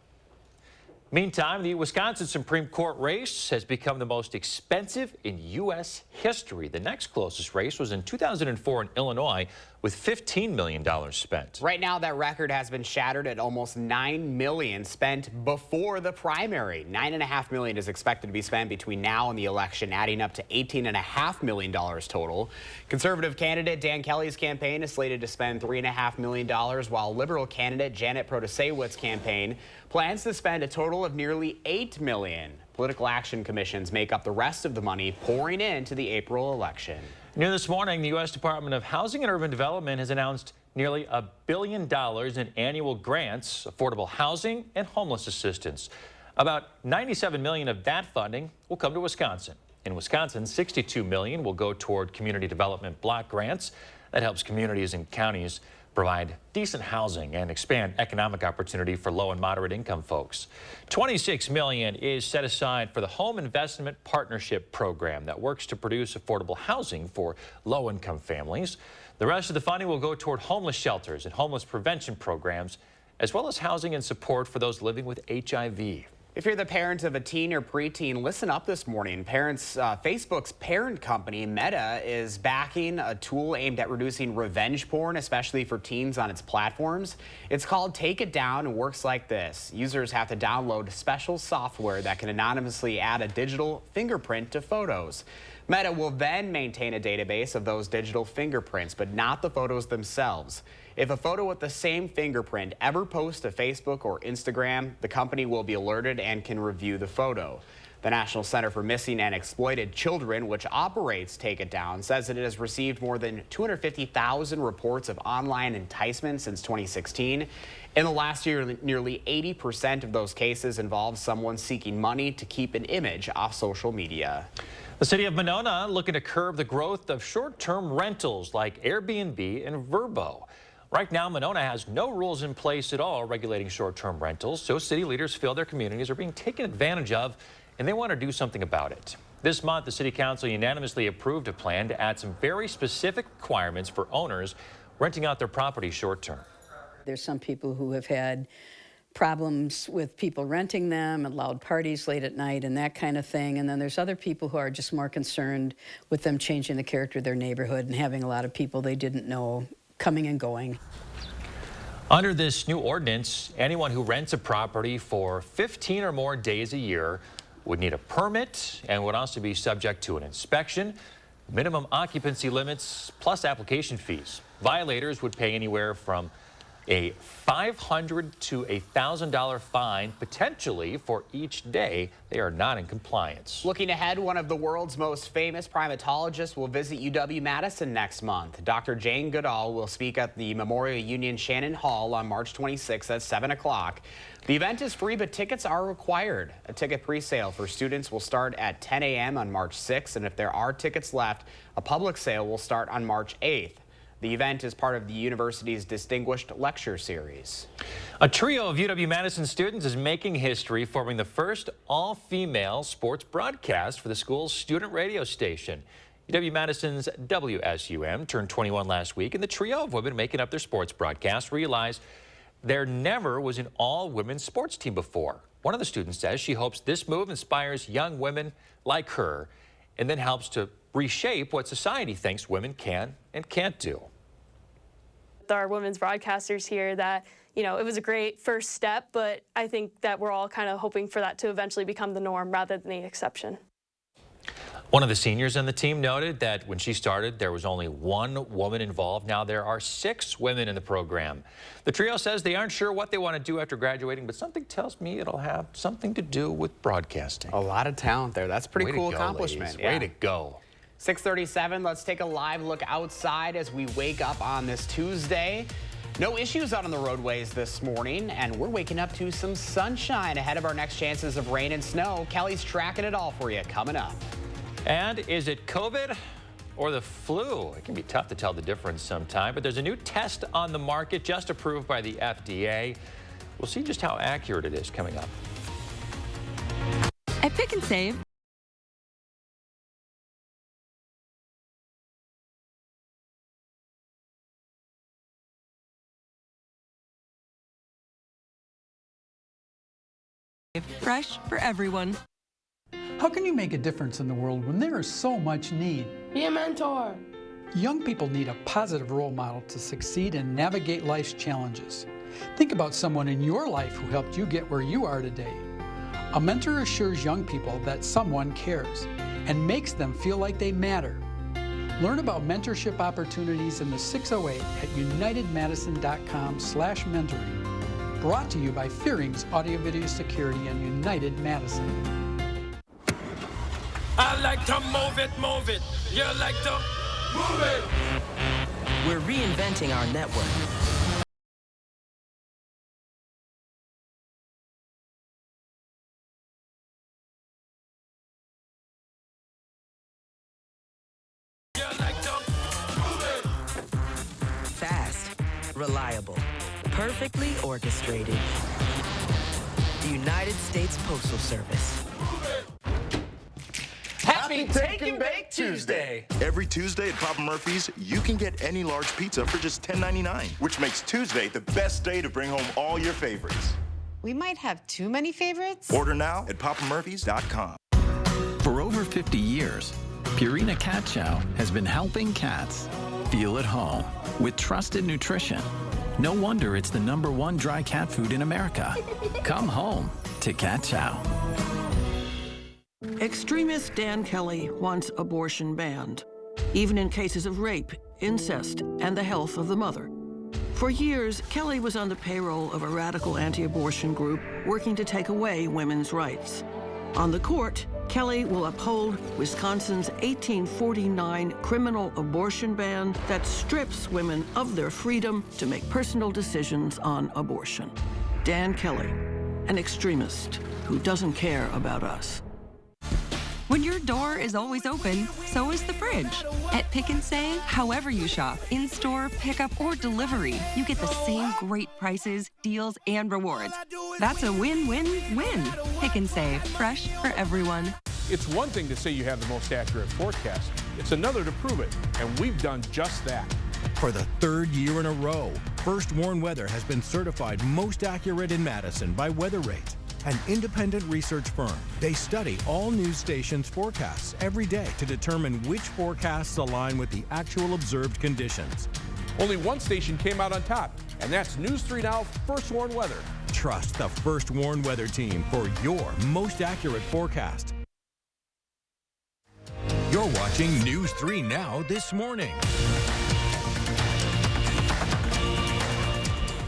Meantime, the Wisconsin Supreme Court race has become the most expensive in U.S. history. The next closest race was in 2004 in Illinois with $15 million spent. Right now, that record has been shattered at almost $9 million spent before the primary. $9.5 million is expected to be spent between now and the election, adding up to $18.5 million total. Conservative candidate Dan Kelly's campaign is slated to spend $3.5 million, while Liberal candidate Janet Protasewicz's campaign plans to spend a total of nearly $8 million. Political action commissions make up the rest of the money pouring into the April election. New this morning, the U.S. Department of Housing and Urban Development has announced nearly $1 billion in annual grants, affordable housing, and homeless assistance. About $97 million of that funding will come to Wisconsin. In Wisconsin, $62 million will go toward community development block grants. That helps communities and counties provide decent housing and expand economic opportunity for low and moderate income folks. $26 million is set aside for the Home Investment Partnership Program that works to produce affordable housing for low income families. The rest of the funding will go toward homeless shelters and homeless prevention programs, as well as housing and support for those living with HIV. If you're the parent of a teen or preteen, listen up this morning. Facebook's parent company, Meta, is backing a tool aimed at reducing revenge porn, especially for teens on its platforms. It's called Take It Down and works like this. Users have to download special software that can anonymously add a digital fingerprint to photos. Meta will then maintain a database of those digital fingerprints, but not the photos themselves. If a photo with the same fingerprint ever posts to Facebook or Instagram, the company will be alerted and can review the photo. The National Center for Missing and Exploited Children, which operates Take It Down, says that it has received more than 250,000 reports of online enticement since 2016. In the last year, nearly 80% of those cases involve someone seeking money to keep an image off social media. The city of Monona looking to curb the growth of short-term rentals like Airbnb and Vrbo. Right now, Monona has no rules in place at all regulating short-term rentals, so city leaders feel their communities are being taken advantage of, and they want to do something about it. This month, the city council unanimously approved a plan to add some very specific requirements for owners renting out their property short-term. There's some people who have had problems with people renting them and loud parties late at night and that kind of thing. And then there's other people who are just more concerned with them changing the character of their neighborhood and having a lot of people they didn't know coming and going. Under this new ordinance, anyone who rents a property for 15 or more days a year would need a permit and would also be subject to an inspection, minimum occupancy limits, plus application fees. Violators would pay anywhere from a $500 to $1,000 fine, potentially for each day they are not in compliance. Looking ahead, one of the world's most famous primatologists will visit UW-Madison next month. Dr. Jane Goodall will speak at the Memorial Union Shannon Hall on March 26th at 7 o'clock. The event is free, but tickets are required. A ticket pre-sale for students will start at 10 a.m. on March 6th, and if there are tickets left, a public sale will start on March 8th. The event is part of the university's Distinguished Lecture Series. A trio of UW-Madison students is making history, forming the first all-female sports broadcast for the school's student radio station. UW-Madison's WSUM turned 21 last week, and the trio of women making up their sports broadcast realized there never was an all-women's sports team before. One of the students says she hopes this move inspires young women like her and then helps to reshape what society thinks women can and can't do. Our women's broadcasters here that, it was a great first step, but I think that we're all kind of hoping for that to eventually become the norm rather than the exception. One of the seniors on the team noted that when she started, there was only one woman involved. Now there are 6 women in the program. The trio says they aren't sure what they want to do after graduating, but something tells me it'll have something to do with broadcasting. A lot of talent there. That's a pretty cool accomplishment. Way to go. 6:37, let's take a live look outside as we wake up on this Tuesday. No issues out on the roadways this morning, and we're waking up to some sunshine ahead of our next chances of rain and snow. Kelly's tracking it all for you coming up. And is it COVID or the flu? It can be tough to tell the difference sometime, but there's a new test on the market just approved by the FDA. We'll see just how accurate it is coming up. At Pick and Save, fresh for everyone. How can you make a difference in the world when there is so much need? Be a mentor. Young people need a positive role model to succeed and navigate life's challenges. Think about someone in your life who helped you get where you are today. A mentor assures young people that someone cares and makes them feel like they matter. Learn about mentorship opportunities in the 608 at unitedmadison.com/mentoring. Brought to you by Fearing's Audio Video Security and United Madison. I like to move it. You like to move it. We're reinventing our network. reliable, perfectly orchestrated. The United States Postal Service. Happy Take and Bake Tuesday! Every Tuesday at Papa Murphy's, you can get any large pizza for just $10.99, which makes Tuesday the best day to bring home all your favorites. We might have too many favorites. Order now at papamurphys.com. For over 50 years, Purina Cat Chow has been helping cats feel at home with trusted nutrition. No wonder it's the #1 dry cat food in America. Come home to Cat Chow. Extremist Dan Kelly wants abortion banned, even in cases of rape, incest, and the health of the mother. For years, Kelly was on the payroll of a radical anti-abortion group working to take away women's rights. On the court, Kelly will uphold Wisconsin's 1849 criminal abortion ban that strips women of their freedom to make personal decisions on abortion. Dan Kelly, an extremist who doesn't care about us. When your door is always open, so is the fridge. At Pick and Save, however you shop, in-store, pickup, or delivery, you get the same great prices, deals, and rewards. That's a win-win-win. Pick and Save, fresh for everyone. It's one thing to say you have the most accurate forecast. It's another to prove it, and we've done just that. For the 3rd year in a row, First Warn Weather has been certified most accurate in Madison by Weather Rate, an independent research firm. They study all news stations' forecasts every day to determine which forecasts align with the actual observed conditions. Only one station came out on top, and that's News 3 Now First Warn Weather. Trust the First Warn Weather team for your most accurate forecast. You're watching News 3 Now this morning.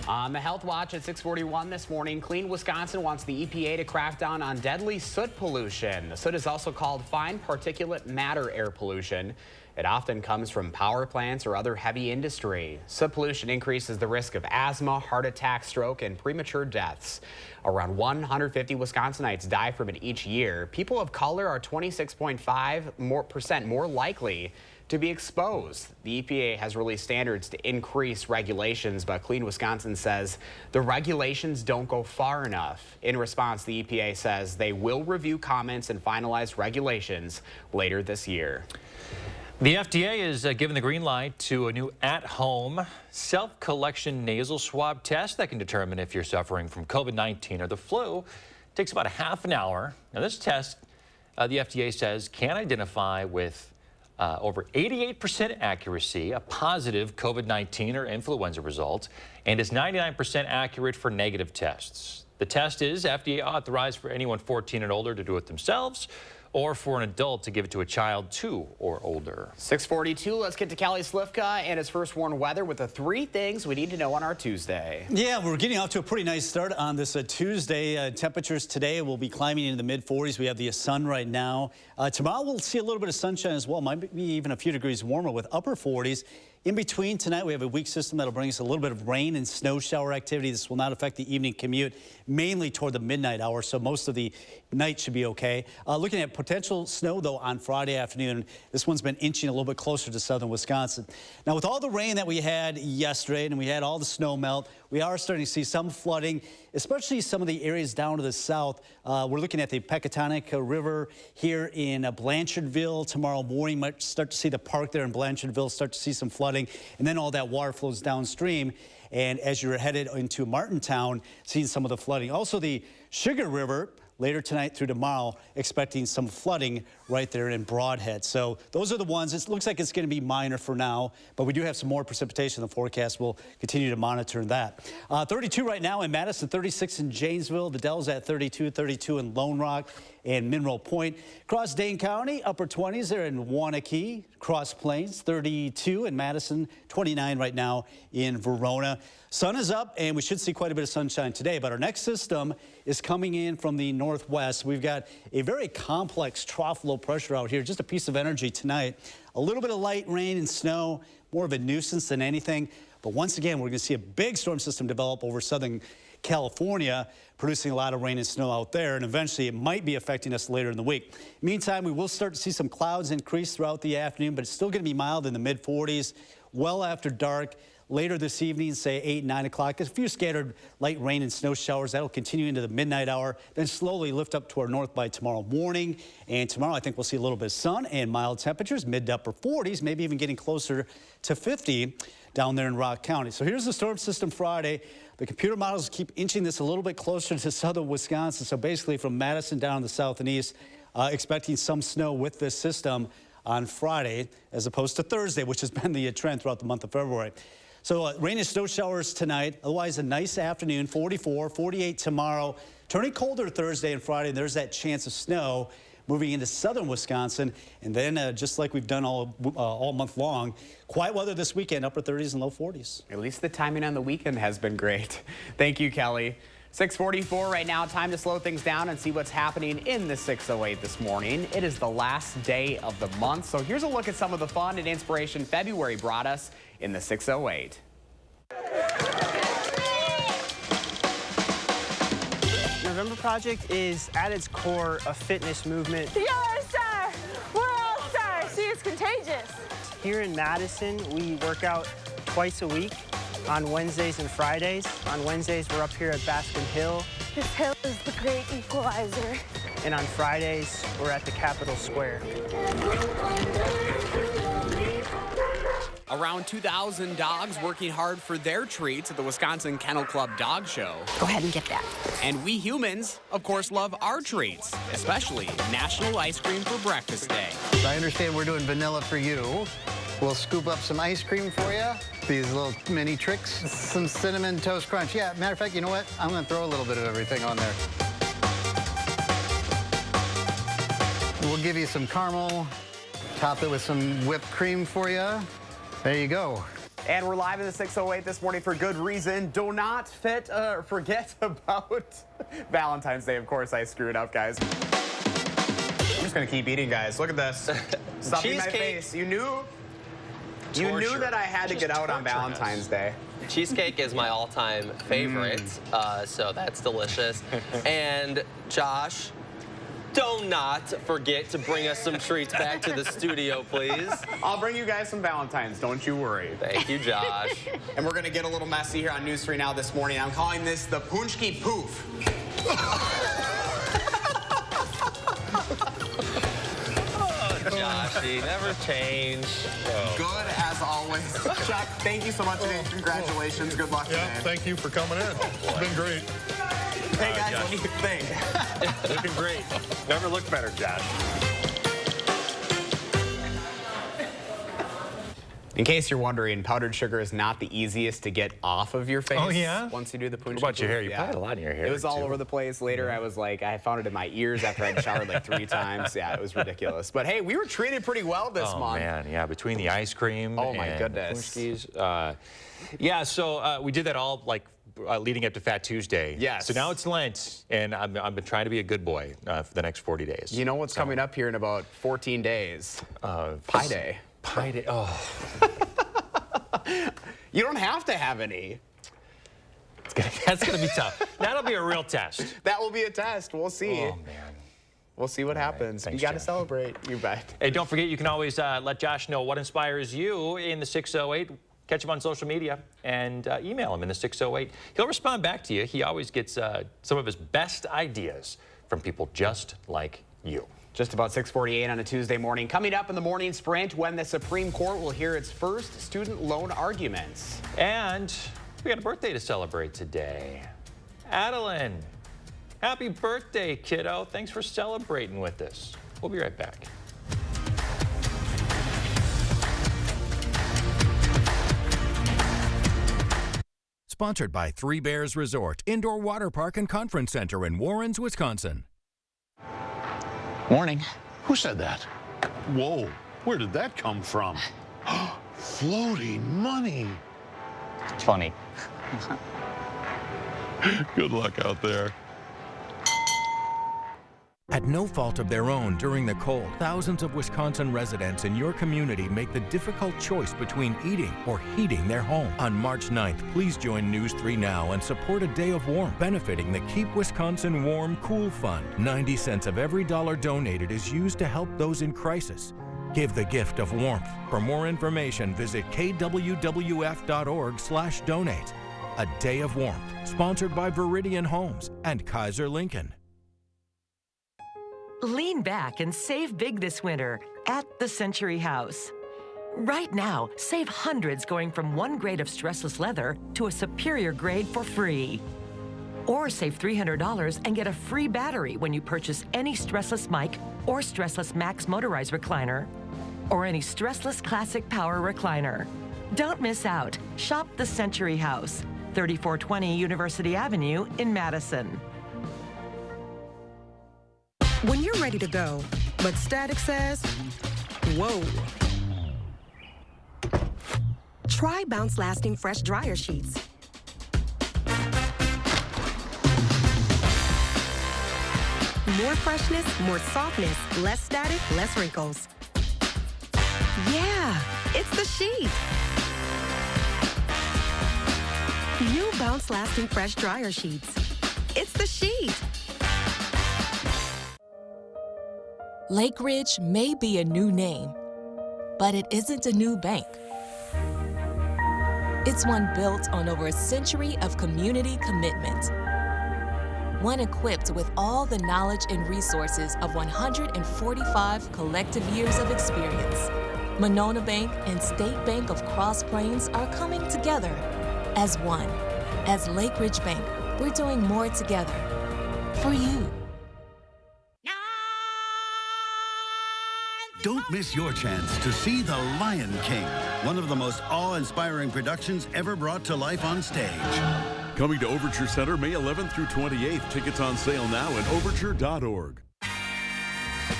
On the Health Watch at 6:41 this morning, Clean Wisconsin wants the EPA to crack down on deadly soot pollution. The soot is also called fine particulate matter air pollution. It often comes from power plants or other heavy industry. Soot pollution increases the risk of asthma, heart attack, stroke, and premature deaths. Around 150 Wisconsinites die from it each year. People of color are 26.5% more likely to be exposed. The EPA has released standards to increase regulations, but Clean Wisconsin says the regulations don't go far enough. In response, the EPA says they will review comments and finalize regulations later this year. The FDA is given the green light to a new at-home self-collection nasal swab test that can determine if you're suffering from COVID-19 or the flu. It takes about a half an hour. Now, this test, the FDA says, can identify with over 88% accuracy a positive COVID-19 or influenza result, and is 99% accurate for negative tests. The test is FDA authorized for anyone 14 and older to do it themselves, or for an adult to give it to a child 2 or older. 6:42, let's get to Kelly Slifka and his First Warn Weather with the 3 things we need to know on our Tuesday. Yeah, we're getting off to a pretty nice start on this Tuesday. Temperatures today will be climbing into the mid-40s. We have the sun right now. Tomorrow we'll see a little bit of sunshine as well. Might be even a few degrees warmer with upper 40s. In between tonight, we have a weak system that'll bring us a little bit of rain and snow shower activity. This will not affect the evening commute, mainly toward the midnight hour, so most of the night should be okay. Looking at potential snow, though, on Friday afternoon. This one's been inching a little bit closer to southern Wisconsin. Now, with all the rain that we had yesterday and we had all the snow melt, we are starting to see some flooding, especially some of the areas down to the south. We're looking at the Pecatonic River here in Blanchardville. Tomorrow morning, might start to see the park there in Blanchardville, start to see some flooding, and then all that water flows downstream. And as you're headed into Martintown, seeing some of the flooding. Also, the Sugar River, later tonight through tomorrow, expecting some flooding right there in Broadhead. So those are the ones. It looks like it's going to be minor for now, but we do have some more precipitation in the forecast. We'll continue to monitor that. 32 right now in Madison, 36 in Janesville. The Dells at 32, 32 in Lone Rock and Mineral Point. Across Dane County, upper 20s there in Waunakee. Cross Plains, 32 in Madison, 29 right now in Verona. Sun is up, and we should see quite a bit of sunshine today, but our next system is coming in from the northwest. We've got a very complex trough low pressure out here, just a piece of energy tonight. A little bit of light rain and snow, more of a nuisance than anything. But once again, we're going to see a big storm system develop over southern California, producing a lot of rain and snow out there, and eventually it might be affecting us later in the week. Meantime, we will start to see some clouds increase throughout the afternoon, but it's still going to be mild in the mid-40s. Well after dark, later this evening, say 8, 9 o'clock. A few scattered light rain and snow showers. That'll continue into the midnight hour, then slowly lift up to our north by tomorrow morning. And tomorrow, I think we'll see a little bit of sun and mild temperatures, mid to upper 40s, maybe even getting closer to 50 down there in Rock County. So here's the storm system Friday. The computer models keep inching this a little bit closer to southern Wisconsin. So basically from Madison down to the south and east, expecting some snow with this system on Friday as opposed to Thursday, which has been the trend throughout the month of February. So rain and snow showers tonight. Otherwise, a nice afternoon, 44, 48 tomorrow. Turning colder Thursday and Friday. There's that chance of snow moving into southern Wisconsin. And then just like we've done all month long, quiet weather this weekend, upper 30s and low 40s. At least the timing on the weekend has been great. Thank you, Kelly. 6:44 right now. Time to slow things down and see what's happening in the 608 this morning. It is the last day of the month. So here's a look at some of the fun and inspiration February brought us in the 608. November Project is, at its core, a fitness movement. You're a star! We're all stars! See, it's contagious. Here in Madison, we work out twice a week on Wednesdays and Fridays. On Wednesdays, we're up here at Baskin Hill. This hill is the great equalizer. And on Fridays, we're at the Capitol Square. Around 2,000 dogs working hard for their treats at the Wisconsin Kennel Club Dog Show. Go ahead and get that. And we humans, of course, love our treats, especially National Ice Cream for Breakfast Day. I understand we're doing vanilla for you. We'll scoop up some ice cream for you. These little mini tricks, some cinnamon toast crunch. Yeah, matter of fact, you know what? I'm gonna throw a little bit of everything on there. We'll give you some caramel, top it with some whipped cream for you. There you go. And we're live in the 608 this morning for good reason. Do not forget about Valentine's Day. Of course, I screwed up, guys. I'm just gonna keep eating, guys. Look at this. Stuff in my face. You knew that I had to get out on Valentine's Day. Cheesecake is my all-time favorite, so that's delicious. And Josh, do not forget to bring us some treats back to the studio, please. I'll bring you guys some Valentines, don't you worry. Thank you, Josh. And we're gonna get a little messy here on News 3 Now this morning. I'm calling this the Punchki Poof. Joshy, never change. Oh. Good as always. Chuck, thank you so much today. Congratulations. Good luck today. Thank you for coming in. It's been great. Hey guys, what do you think? Looking great. Never looked better, Josh. In case you're wondering, powdered sugar is not the easiest to get off of your face. Oh, yeah? Once you do the punchki. What about your hair? You probably had a lot in your hair. It was all too. over the place. Later, I was like, I found it in my ears after I'd showered like 3 times. Yeah, it was ridiculous. But hey, we were treated pretty well this month. Oh, man. Yeah, between the ice cream my and goodness. the punchkis. Yeah, so we did that all like leading up to Fat Tuesday. Yes. So now it's Lent, and I've been trying to be a good boy for the next 40 days. You know what's coming up here in about 14 days? Pie Day. Pie Day. Oh. You don't have to have any. That's going to be tough. That'll be a real test. That will be a test. We'll see. Oh, man. We'll see what happens. Thanks, you got to Josh. celebrate. You bet. Hey, don't forget, you can always let Josh know what inspires you in the 608. Catch him on social media and email him in the 608. He'll respond back to you. He always gets some of his best ideas from people just like you. Just about 6:48 on a Tuesday morning. Coming up in the morning sprint when the Supreme Court will hear its first student loan arguments. And we got a birthday to celebrate today. Adeline, happy birthday, kiddo. Thanks for celebrating with us. We'll be right back. Sponsored by Three Bears Resort, Indoor Water Park and Conference Center in Warrens, Wisconsin. Morning. Who said that? Whoa, where did that come from? Floating money. It's funny. Good luck out there. At no fault of their own during the cold, thousands of Wisconsin residents in your community make the difficult choice between eating or heating their home. On March 9th, please join News 3 Now and support a day of warmth, benefiting the Keep Wisconsin Warm Cool Fund. 90 cents of every dollar donated is used to help those in crisis. Give the gift of warmth. For more information, visit kwwf.org/donate. A Day of Warmth, sponsored by Viridian Homes and Kaiser Lincoln. Lean back and save big this winter at the Century House. Right now, save hundreds going from one grade of stressless leather to a superior grade for free. Or save $300 and get a free battery when you purchase any stressless mic or stressless max motorized recliner or any stressless classic power recliner. Don't miss out. Shop the Century House, 3420 University Avenue in Madison. When you're ready to go, but static says, whoa. Try Bounce Lasting Fresh Dryer Sheets. More freshness, more softness, less static, less wrinkles. Yeah, it's the sheet. New Bounce Lasting Fresh Dryer Sheets. It's the sheet. Lake Ridge may be a new name, but it isn't a new bank. It's one built on over a century of community commitment. One equipped with all the knowledge and resources of 145 collective years of experience. Monona Bank and State Bank of Cross Plains are coming together as one. As Lake Ridge Bank, we're doing more together for you. Don't miss your chance to see The Lion King, one of the most awe-inspiring productions ever brought to life on stage. Coming to Overture Center May 11th through 28th. Tickets on sale now at overture.org.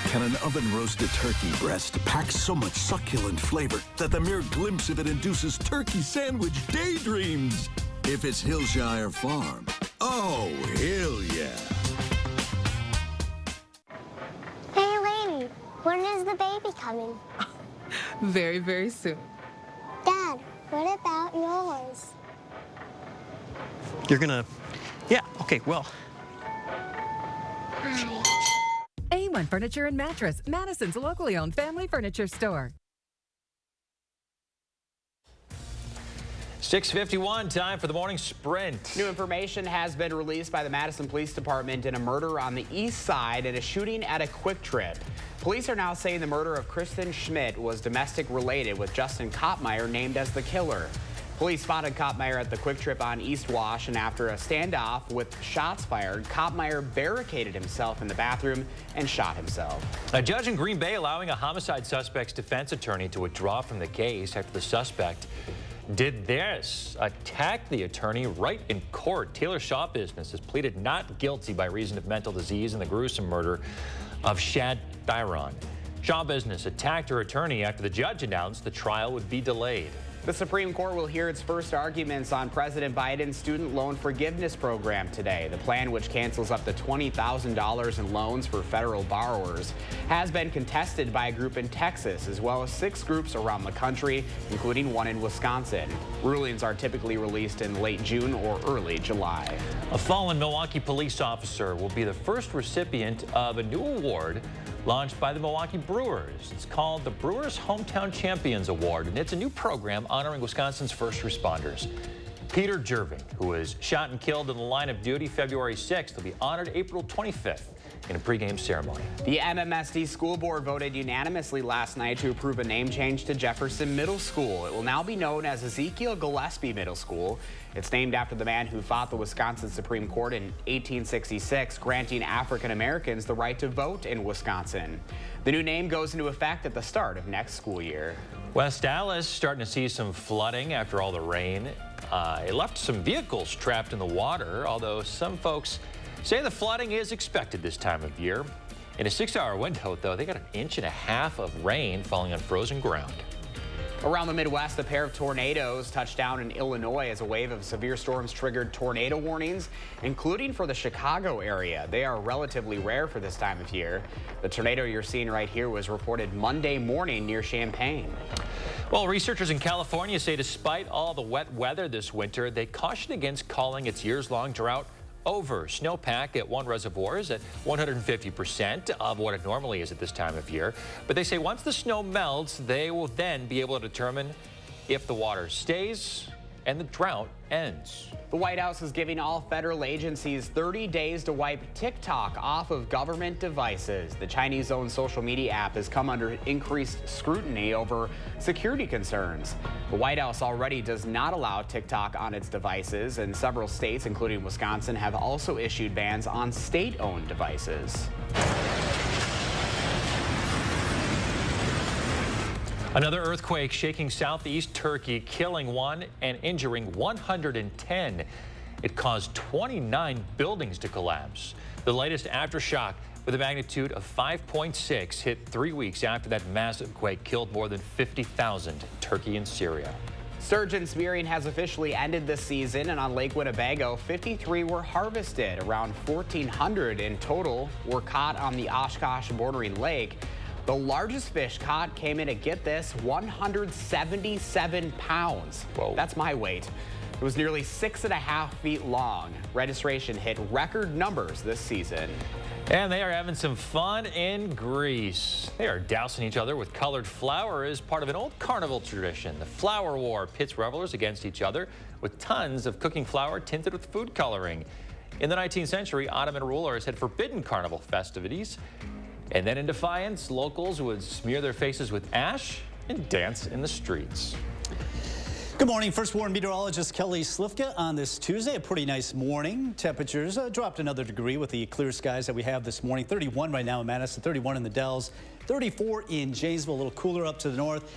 Can an oven-roasted turkey breast pack so much succulent flavor that the mere glimpse of it induces turkey sandwich daydreams? If it's Hillshire Farm, oh, hell yeah. Hey, lady, when is the baby coming? Very, very soon. Dad, what about yours? You're gonna... Yeah, okay, well... A1 Furniture and Mattress, Madison's locally owned family furniture store. 6:51, time for the morning sprint. New information has been released by the Madison Police Department in a murder on the east side and a shooting at a Quick Trip. Police are now saying the murder of Kristen Schmidt was domestic related, with Justin Koppmeyer named as the killer. Police spotted Koppmeyer at the Quick Trip on East Wash, and after a standoff with shots fired, Koppmeyer barricaded himself in the bathroom and shot himself. A judge in Green Bay allowing a homicide suspect's defense attorney to withdraw from the case after the suspect did this, attacked the attorney right in court. Taylor Shaw Business has pleaded not guilty by reason of mental disease in the gruesome murder of Shad Byron. Shaw Business attacked her attorney after the judge announced the trial would be delayed. The Supreme Court will hear its first arguments on President Biden's student loan forgiveness program today. The plan, which cancels up to $20,000 in loans for federal borrowers, has been contested by a group in Texas, as well as 6 groups around the country, including one in Wisconsin. Rulings are typically released in late June or early July. A fallen Milwaukee police officer will be the first recipient of a new award launched by the Milwaukee Brewers. It's called the Brewers Hometown Champions Award, and it's a new program honoring Wisconsin's first responders. Peter Jerving, who was shot and killed in the line of duty February 6th, will be honored April 25th in a pregame ceremony. The MMSD School Board voted unanimously last night to approve a name change to Jefferson Middle School. It will now be known as Ezekiel Gillespie Middle School. It's named after the man who fought the Wisconsin Supreme Court in 1866, granting African Americans the right to vote in Wisconsin. The new name goes into effect at the start of next school year. West Allis starting to see some flooding after all the rain. It left some vehicles trapped in the water, although some folks say the flooding is expected this time of year. In a 6-hour window, though, they got 1.5 inches of rain falling on frozen ground. Around the Midwest, a pair of tornadoes touched down in Illinois as a wave of severe storms triggered tornado warnings, including for the Chicago area. They are relatively rare for this time of year. The tornado you're seeing right here was reported Monday morning near Champaign. Well, researchers in California say despite all the wet weather this winter, they caution against calling its years-long drought over. Snowpack at one reservoir is at 150% of what it normally is at this time of year. But they say once the snow melts, they will then be able to determine if the water stays and the drought ends. The White House is giving all federal agencies 30 days to wipe TikTok off of government devices. The Chinese-owned social media app has come under increased scrutiny over security concerns. The White House already does not allow TikTok on its devices, and several states, including Wisconsin, have also issued bans on state-owned devices. Another earthquake shaking southeast Turkey, killing 1 and injuring 110. It caused 29 buildings to collapse. The latest aftershock with a magnitude of 5.6 hit 3 weeks after that massive quake killed more than 50,000 in Turkey and Syria. Sturgeon spearing has officially ended this season, and on Lake Winnebago, 53 were harvested. Around 1,400 in total were caught on the Oshkosh bordering lake. The largest fish caught came in at, get this, 177 pounds. Whoa. That's my weight. It was nearly 6.5 feet long. Registration hit record numbers this season. And they are having some fun in Greece. They are dousing each other with colored flour as part of an old carnival tradition. The Flour War pits revelers against each other with tons of cooking flour tinted with food coloring. In the 19th century, Ottoman rulers had forbidden carnival festivities. And then in defiance, locals would smear their faces with ash and dance in the streets. Good morning. First warn meteorologist Kelly Slifka on this Tuesday. A pretty nice morning. Temperatures dropped another degree with the clear skies that we have this morning. 31 right now in Madison, 31 in the Dells, 34 in Janesville, a little cooler up to the north.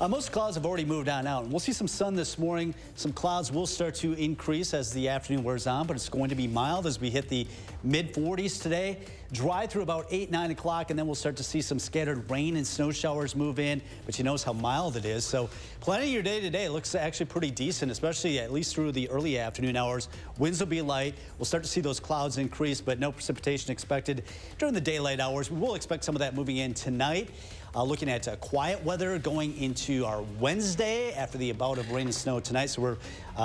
Most clouds have already moved on out. We'll see some sun this morning. Some clouds will start to increase as the afternoon wears on, but it's going to be mild as we hit the mid-40s today. Dry through about 8, 9 o'clock, and then we'll start to see some scattered rain and snow showers move in, but you notice how mild it is. So planning your day today looks actually pretty decent, especially at least through the early afternoon hours. Winds will be light. We'll start to see those clouds increase, but no precipitation expected during the daylight hours. We will expect some of that moving in tonight. Looking at quiet weather going into our Wednesday after the bout of rain and snow tonight. So we're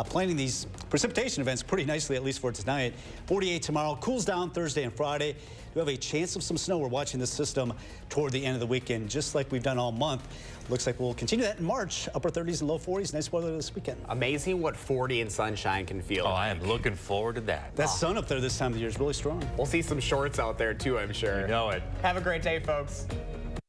planning these precipitation events pretty nicely, at least for tonight. 48 tomorrow, cools down Thursday and Friday. We have a chance of some snow. We're watching this system toward the end of the weekend, just like we've done all month. Looks like we'll continue that in March. Upper 30s and low 40s. Nice weather this weekend. Amazing what 40 and sunshine can feel like. I am looking forward to that. That sun up there this time of the year is really strong. We'll see some shorts out there too, I'm sure. You know it. Have a great day, folks.